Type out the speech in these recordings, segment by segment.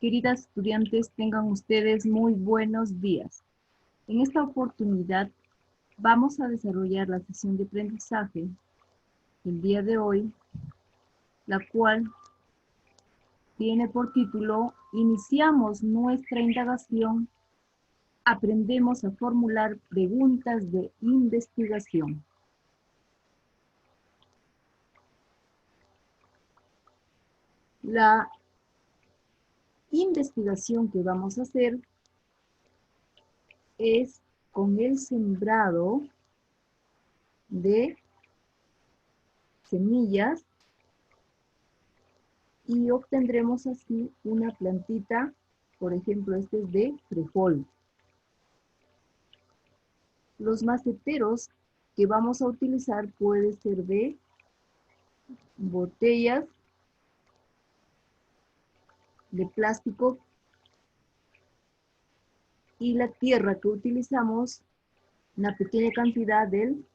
Queridas estudiantes, tengan ustedes muy buenos días. En esta oportunidad vamos a desarrollar la sesión de aprendizaje del día de hoy, la cual tiene por título Iniciamos nuestra indagación, aprendemos a formular preguntas de investigación. La investigación que vamos a hacer es con el sembrado de semillas y obtendremos así una plantita, por ejemplo, este es de frijol. Los maceteros que vamos a utilizar puede ser de botellas de plástico y la tierra que utilizamos, una pequeña cantidad del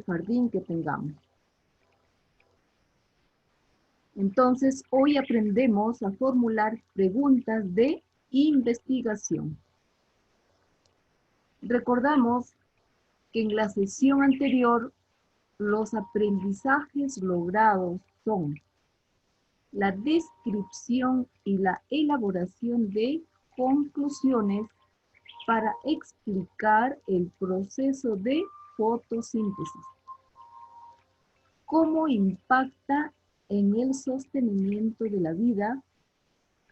jardín que tengamos. Entonces, hoy aprendemos a formular preguntas de investigación. Recordamos que en la sesión anterior los aprendizajes logrados son la descripción y la elaboración de conclusiones para explicar el proceso de fotosíntesis. Cómo impacta en el sostenimiento de la vida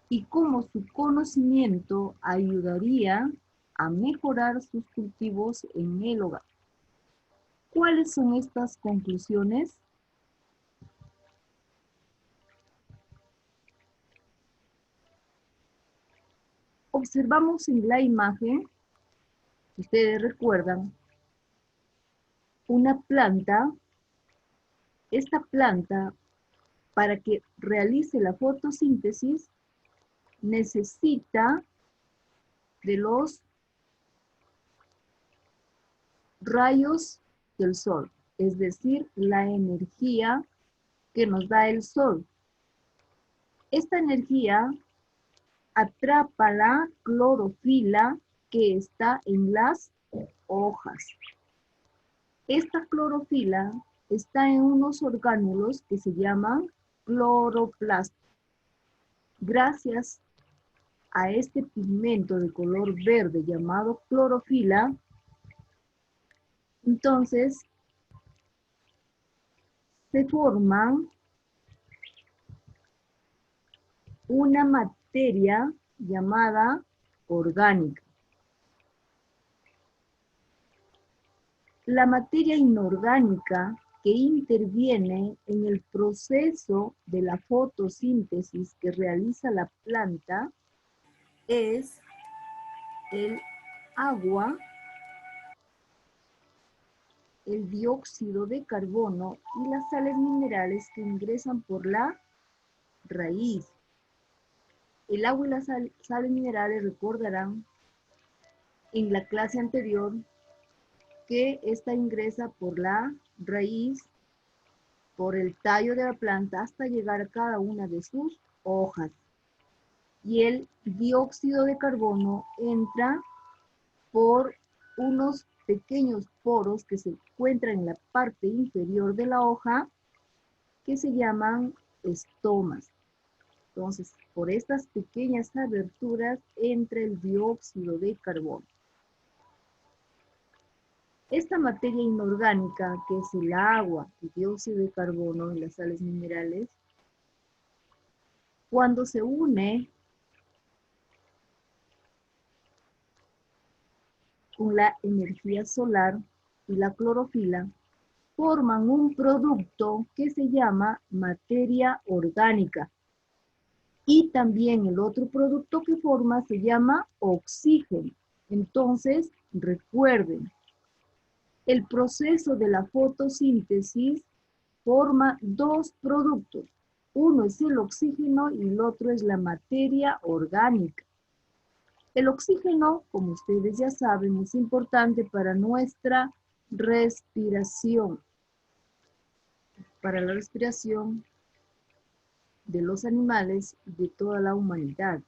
y cómo su conocimiento ayudaría a mejorar sus cultivos en el hogar. ¿Cuáles son estas conclusiones? Observamos en la imagen, si ustedes recuerdan, una planta. Esta planta, para que realice la fotosíntesis, necesita de los rayos del sol, es decir, la energía que nos da el sol. Esta energía atrapa la clorofila que está en las hojas. Esta clorofila está en unos orgánulos que se llaman cloroplastos. Gracias a este pigmento de color verde llamado clorofila, entonces se forman una materia llamada orgánica. La materia inorgánica que interviene en el proceso de la fotosíntesis que realiza la planta es el agua, el dióxido de carbono y las sales minerales que ingresan por la raíz. El agua y las sales minerales, recordarán en la clase anterior que esta ingresa por la raíz, por el tallo de la planta hasta llegar a cada una de sus hojas. Y el dióxido de carbono entra por unos pequeños poros que se encuentran en la parte inferior de la hoja que se llaman estomas. Entonces, por estas pequeñas aberturas entra el dióxido de carbono. Esta materia inorgánica, que es el agua, el dióxido de carbono y las sales minerales, cuando se une con la energía solar y la clorofila, forman un producto que se llama materia orgánica. Y también el otro producto que forma se llama oxígeno. Entonces, recuerden, el proceso de la fotosíntesis forma dos productos. Uno es el oxígeno y el otro es la materia orgánica. El oxígeno, como ustedes ya saben, es importante para nuestra respiración. Para la respiración de los animales y de toda la humanidad.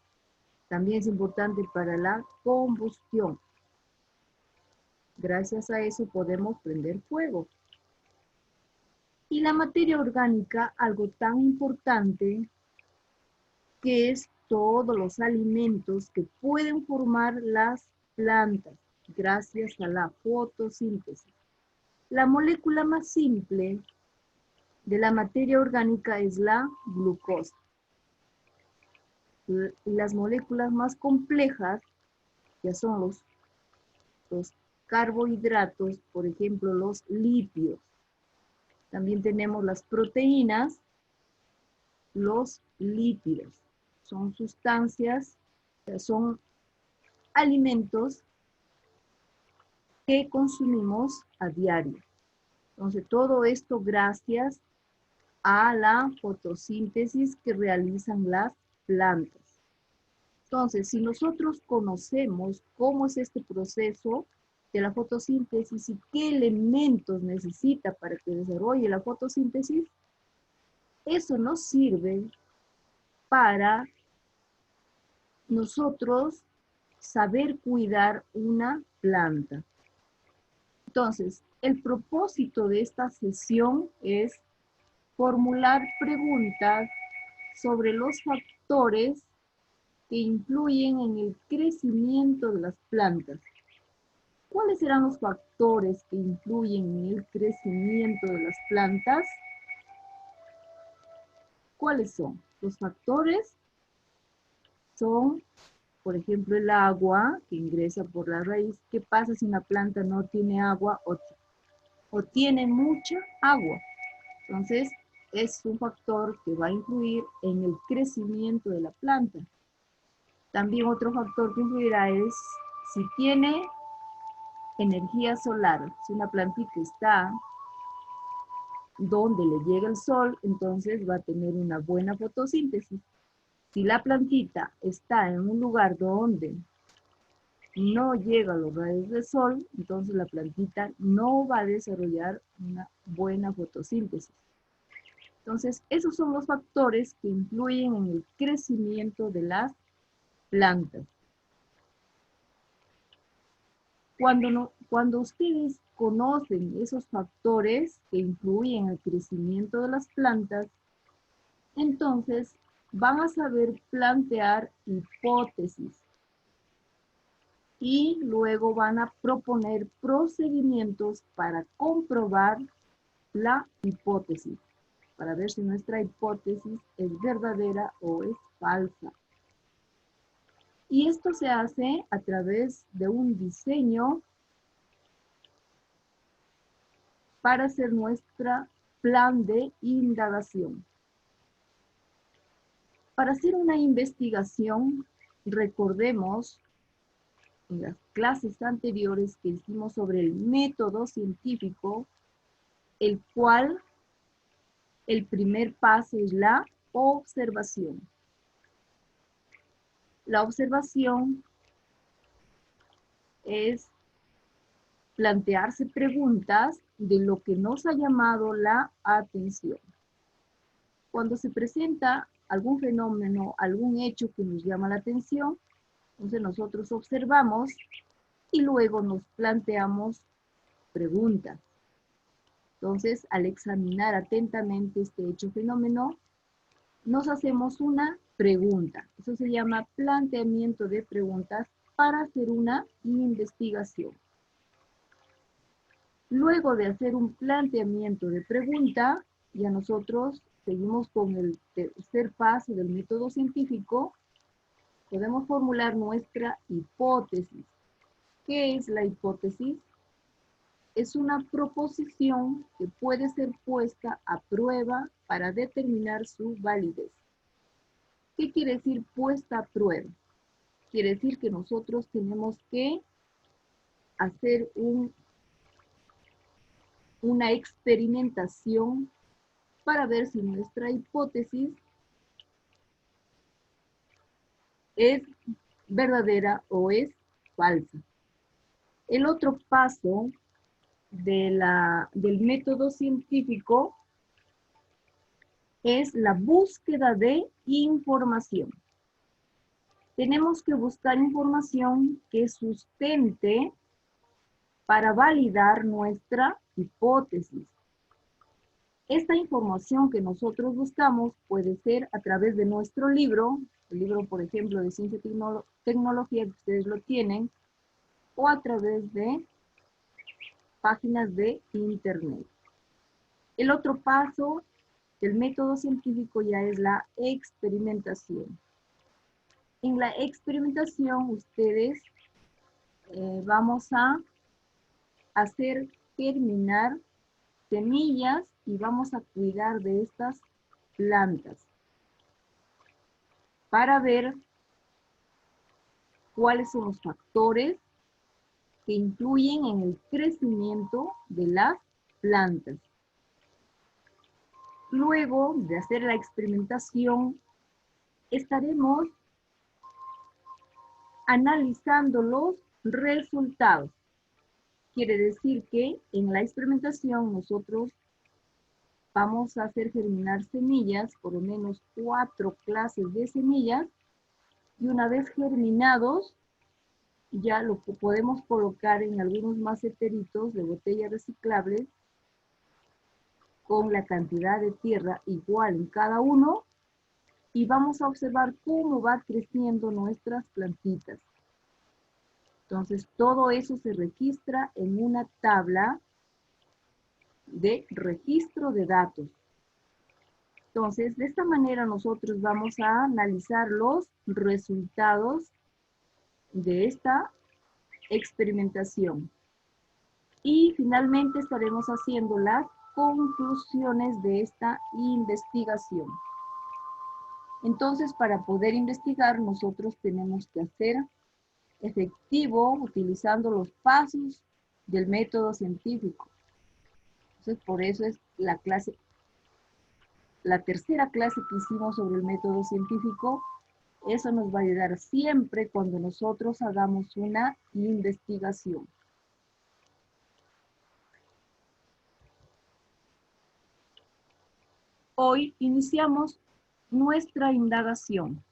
También es importante para la combustión. Gracias a eso podemos prender fuego. Y la materia orgánica, algo tan importante, que es todos los alimentos que pueden formar las plantas gracias a la fotosíntesis. La molécula más simple de la materia orgánica es la glucosa. Las moléculas más complejas ya son los carbohidratos, por ejemplo, los lípidos. También tenemos las proteínas, los lípidos. Son sustancias, son alimentos que consumimos a diario. Entonces, todo esto gracias a la fotosíntesis que realizan las plantas. Entonces, si nosotros conocemos cómo es este proceso de la fotosíntesis y qué elementos necesita para que desarrolle la fotosíntesis, eso nos sirve para nosotros saber cuidar una planta. Entonces, el propósito de esta sesión es formular preguntas sobre los factores que influyen en el crecimiento de las plantas. ¿Cuáles serán los factores que influyen en el crecimiento de las plantas? ¿Cuáles son? Los factores son, por ejemplo, el agua que ingresa por la raíz. ¿Qué pasa si una planta no tiene agua o tiene mucha agua? Entonces, es un factor que va a influir en el crecimiento de la planta. También otro factor que influirá es si tiene energía solar. Si una plantita está donde le llega el sol, entonces va a tener una buena fotosíntesis. Si la plantita está en un lugar donde no llega a los rayos del sol, entonces la plantita no va a desarrollar una buena fotosíntesis. Entonces, esos son los factores que influyen en el crecimiento de las plantas. Cuando ustedes conocen esos factores que influyen en el crecimiento de las plantas, entonces van a saber plantear hipótesis y luego van a proponer procedimientos para comprobar la hipótesis, para ver si nuestra hipótesis es verdadera o es falsa. Y esto se hace a través de un diseño para hacer nuestro plan de indagación. Para hacer una investigación, recordemos en las clases anteriores que hicimos sobre el método científico, el cual el primer paso es la observación. La observación es plantearse preguntas de lo que nos ha llamado la atención. Cuando se presenta algún fenómeno, algún hecho que nos llama la atención, entonces nosotros observamos y luego nos planteamos preguntas. Entonces, al examinar atentamente este hecho fenómeno, nos hacemos una pregunta. Eso se llama planteamiento de preguntas para hacer una investigación. Luego de hacer un planteamiento de pregunta, ya nosotros seguimos con el tercer paso del método científico. Podemos formular nuestra hipótesis. ¿Qué es la hipótesis? Es una proposición que puede ser puesta a prueba para determinar su validez. ¿Qué quiere decir puesta a prueba? Quiere decir que nosotros tenemos que hacer una experimentación para ver si nuestra hipótesis es verdadera o es falsa. El otro paso del método científico es la búsqueda de información. Tenemos que buscar información que sustente para validar nuestra hipótesis. Esta información que nosotros buscamos puede ser a través de nuestro libro, el libro, por ejemplo, de Ciencia y Tecnología, que ustedes lo tienen, o a través de páginas de Internet. El otro paso del método científico ya es la experimentación. En la experimentación, ustedes vamos a hacer germinar semillas y vamos a cuidar de estas plantas para ver cuáles son los factores que influyen en el crecimiento de las plantas. Luego de hacer la experimentación, estaremos analizando los resultados. Quiere decir que en la experimentación nosotros vamos a hacer germinar semillas, por lo menos 4 clases de semillas, y una vez germinados, ya lo podemos colocar en algunos maceteritos de botellas reciclables con la cantidad de tierra igual en cada uno, y vamos a observar cómo va creciendo nuestras plantitas. Entonces, todo eso se registra en una tabla de registro de datos. Entonces, de esta manera nosotros vamos a analizar los resultados de esta experimentación. Y finalmente estaremos haciendo las conclusiones de esta investigación. Entonces, para poder investigar, nosotros tenemos que hacer efectivo utilizando los pasos del método científico. Entonces, por eso es la tercera clase que hicimos sobre el método científico. Eso nos va a ayudar siempre cuando nosotros hagamos una investigación. Hoy iniciamos nuestra indagación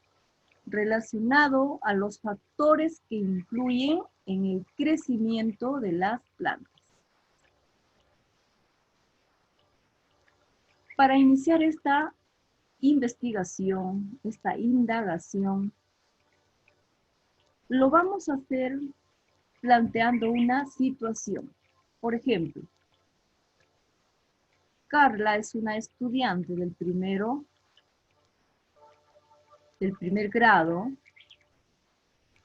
relacionado a los factores que influyen en el crecimiento de las plantas. Para iniciar esta investigación, esta indagación, lo vamos a hacer planteando una situación. Por ejemplo, Carla es una estudiante del primer grado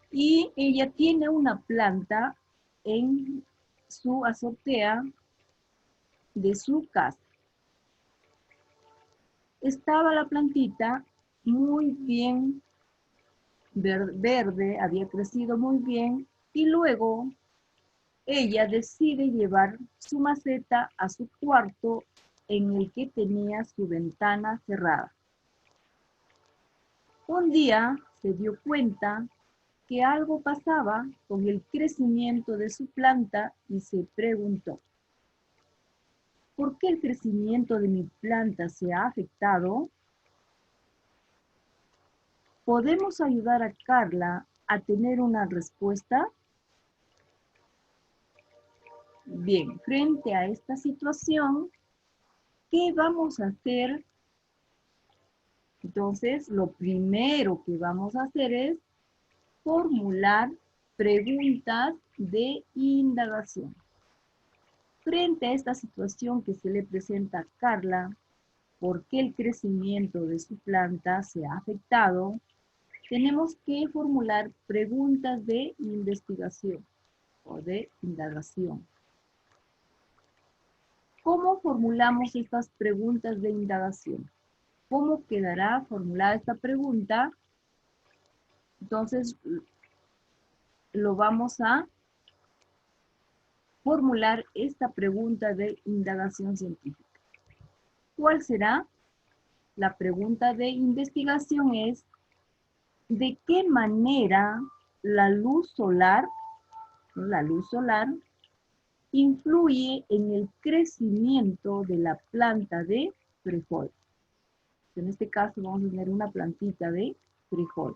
y ella tiene una planta en su azotea de su casa. Estaba la plantita muy bien verde, había crecido muy bien, y luego ella decide llevar su maceta a su cuarto en el que tenía su ventana cerrada. Un día se dio cuenta que algo pasaba con el crecimiento de su planta y se preguntó, ¿por qué el crecimiento de mi planta se ha afectado? ¿Podemos ayudar a Carla a tener una respuesta? Bien, frente a esta situación, ¿qué vamos a hacer? Entonces, lo primero que vamos a hacer es formular preguntas de indagación. Frente a esta situación que se le presenta a Carla, ¿por qué el crecimiento de su planta se ha afectado? Tenemos que formular preguntas de investigación o de indagación. ¿Cómo formulamos estas preguntas de indagación? ¿Cómo quedará formulada esta pregunta? Entonces, lo vamos a formular esta pregunta de indagación científica. ¿Cuál será? La pregunta de investigación es, ¿de qué manera la luz solar influye en el crecimiento de la planta de frijol? En este caso vamos a tener una plantita de frijol.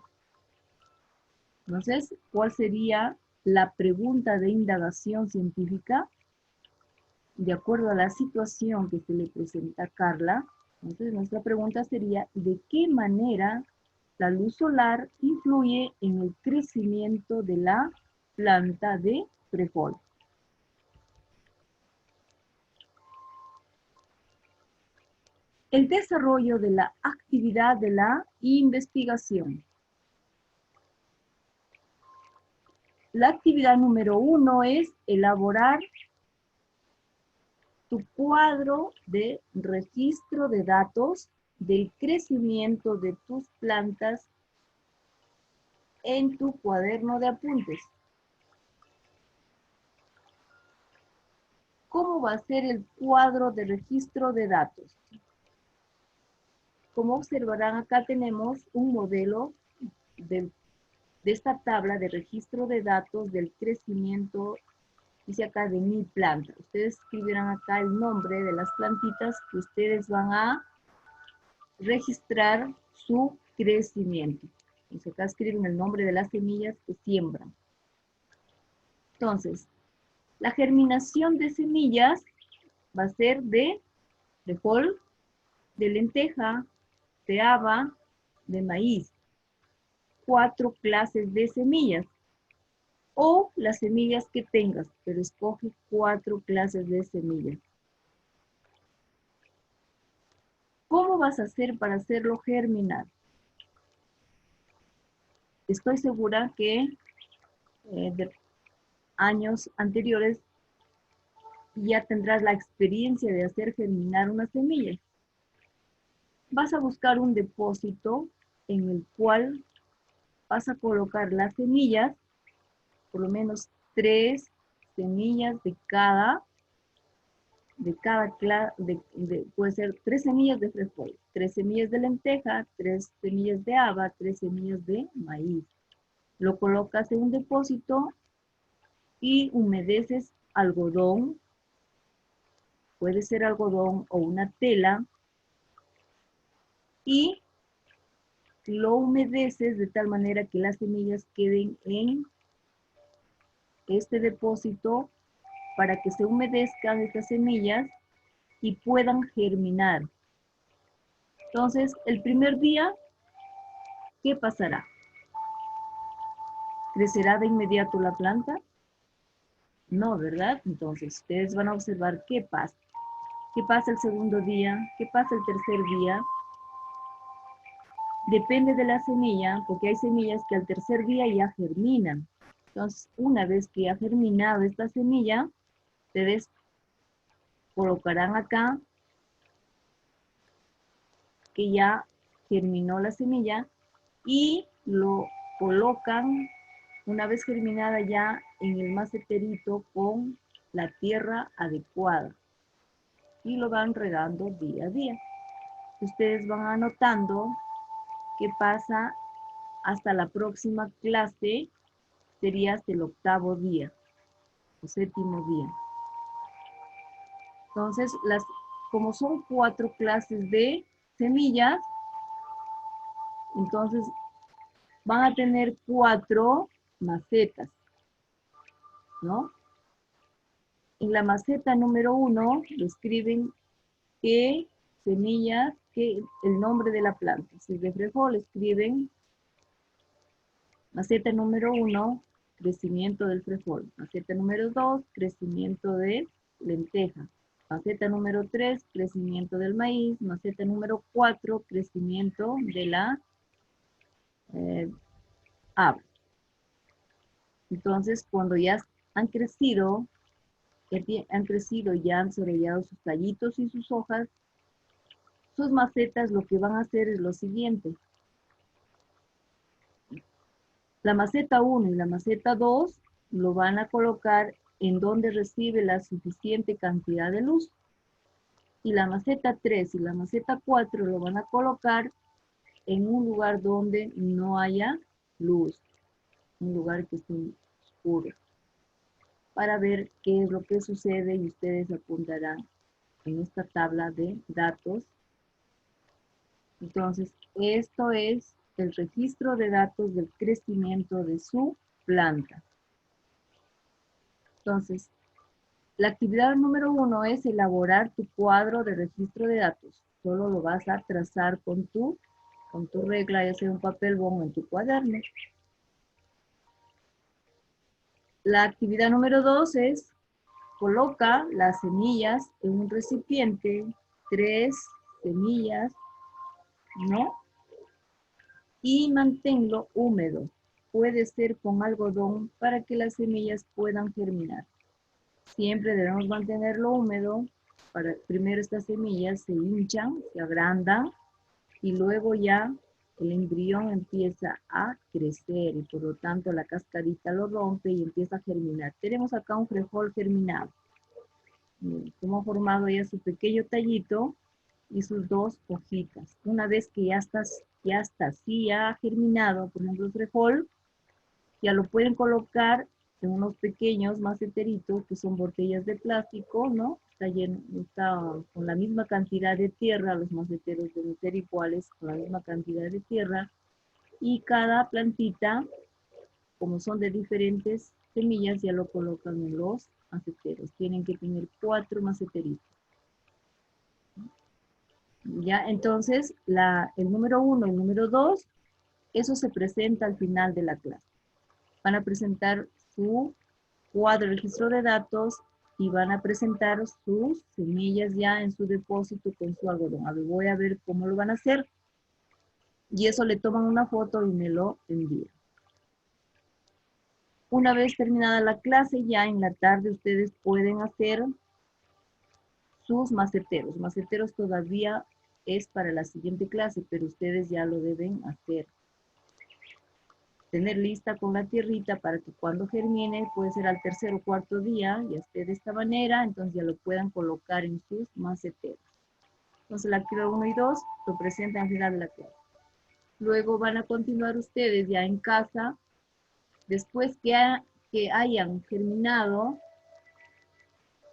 Entonces, ¿cuál sería la pregunta de indagación científica? De acuerdo a la situación que se le presenta a Carla, entonces nuestra pregunta sería, ¿de qué manera la luz solar influye en el crecimiento de la planta de frijol? El desarrollo de la actividad de la investigación. La actividad número 1 es elaborar tu cuadro de registro de datos del crecimiento de tus plantas en tu cuaderno de apuntes. ¿Cómo va a ser el cuadro de registro de datos? Como observarán, acá tenemos un modelo de esta tabla de registro de datos del crecimiento, dice acá, de mi planta. Ustedes escribirán acá el nombre de las plantitas que ustedes van a registrar su crecimiento. Entonces acá escriben el nombre de las semillas que siembran. Entonces, la germinación de semillas va a ser de frijol, de lenteja, de haba, de maíz. 4 clases de semillas. O las semillas que tengas, pero escoge 4 clases de semillas. ¿Cómo vas a hacer para hacerlo germinar? Estoy segura que de años anteriores ya tendrás la experiencia de hacer germinar una semilla. Vas a buscar un depósito en el cual vas a colocar las semillas, por lo menos 3 semillas de cada puede ser 3 semillas de frijol, 3 semillas de lenteja, 3 semillas de haba, 3 semillas de maíz. Lo colocas en un depósito y humedeces algodón, puede ser algodón o una tela, y lo humedeces de tal manera que las semillas queden en este depósito para que se humedezcan estas semillas y puedan germinar. Entonces, el primer día, ¿qué pasará? ¿Crecerá de inmediato la planta? No, ¿verdad? Entonces, ustedes van a observar qué pasa. ¿Qué pasa el segundo día? ¿Qué pasa el tercer día? Depende de la semilla, porque hay semillas que al tercer día ya germinan. Entonces, una vez que ha germinado esta semilla, ustedes colocarán acá que ya germinó la semilla y lo colocan una vez germinada ya en el maceterito con la tierra adecuada y lo van regando día a día. Ustedes van anotando qué pasa hasta la próxima clase, sería hasta el 8º día o 7º día. Entonces, como son 4 clases de semillas, entonces van a tener 4 macetas, ¿no? En la maceta número 1 escriben qué semillas, el nombre de la planta. Si es de frijol, escriben maceta número 1, crecimiento del frijol. Maceta número 2, crecimiento de lenteja. Maceta número 3, crecimiento del maíz. Maceta número 4, crecimiento de la haba. Entonces, cuando ya han crecido, ya han desarrollado sus tallitos y sus hojas, sus macetas lo que van a hacer es lo siguiente. La maceta 1 y la maceta 2 lo van a colocar en donde recibe la suficiente cantidad de luz. Y la maceta 3 y la maceta 4 lo van a colocar en un lugar donde no haya luz, un lugar que esté oscuro, para ver qué es lo que sucede y ustedes apuntarán en esta tabla de datos Entonces, esto es el registro de datos del crecimiento de su planta. Entonces, la actividad número 1 es elaborar tu cuadro de registro de datos. Solo lo vas a trazar con tu regla, ya sea un papel o en tu cuaderno. La actividad número 2 es coloca las semillas en un recipiente, 3 semillas, ¿no? Y manténlo húmedo. Puede ser con algodón para que las semillas puedan germinar. Siempre debemos mantenerlo húmedo. Primero estas semillas se hinchan, se agrandan y luego ya el embrión empieza a crecer y por lo tanto la cascarita lo rompe y empieza a germinar. Tenemos acá un frijol germinado. Como ha formado ya su pequeño tallito y sus 2 hojitas. Una vez que ya ha germinado, por ejemplo, el frijol, ya lo pueden colocar en unos pequeños maceteritos que son botellas de plástico, ¿no? Está con la misma cantidad de tierra, los maceteros deben ser iguales, con la misma cantidad de tierra, y cada plantita, como son de diferentes semillas, ya lo colocan en los maceteros. Tienen que tener 4 maceteritos. Ya, entonces, el número 1 y el número 2, eso se presenta al final de la clase. Van a presentar su cuadro de registro de datos y van a presentar sus semillas ya en su depósito con su algodón. A ver, voy a ver cómo lo van a hacer. Y eso le toman una foto y me lo envían. Una vez terminada la clase, ya en la tarde ustedes pueden hacer sus maceteros. Maceteros todavía es para la siguiente clase, pero ustedes ya lo deben hacer. Tener lista con la tierrita para que cuando germine, puede ser al tercer o cuarto día, ya esté de esta manera, entonces ya lo puedan colocar en sus maceteros. Entonces la actividad 1 y 2 lo presentan al final de la clase. Luego van a continuar ustedes ya en casa, después que hayan germinado,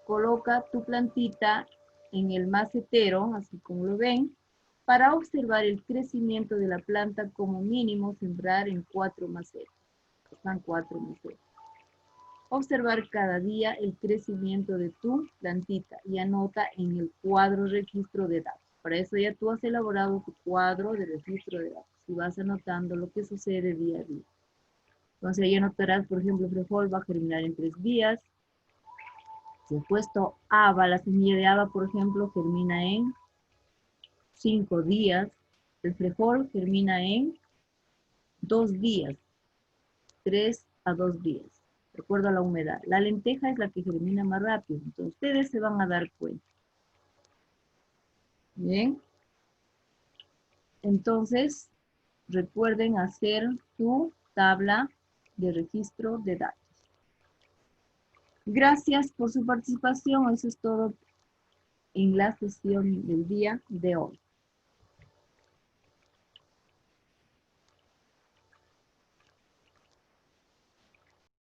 coloca tu plantita en el macetero, así como lo ven, para observar el crecimiento de la planta, como mínimo sembrar en 4 macetas. Están 4 macetas. Observar cada día el crecimiento de tu plantita y anota en el cuadro registro de datos. Para eso ya tú has elaborado tu cuadro de registro de datos y vas anotando lo que sucede día a día. Entonces ahí anotarás, por ejemplo, el frijol va a germinar en 3 días. Si he puesto haba, la semilla de haba, por ejemplo, germina en 5 días. El frijol germina en 2 días, 3 a 2 días, de acuerdo a la humedad. La lenteja es la que germina más rápido, entonces ustedes se van a dar cuenta. Bien. Entonces, recuerden hacer su tabla de registro de datos. Gracias por su participación. Eso es todo en la sesión del día de hoy.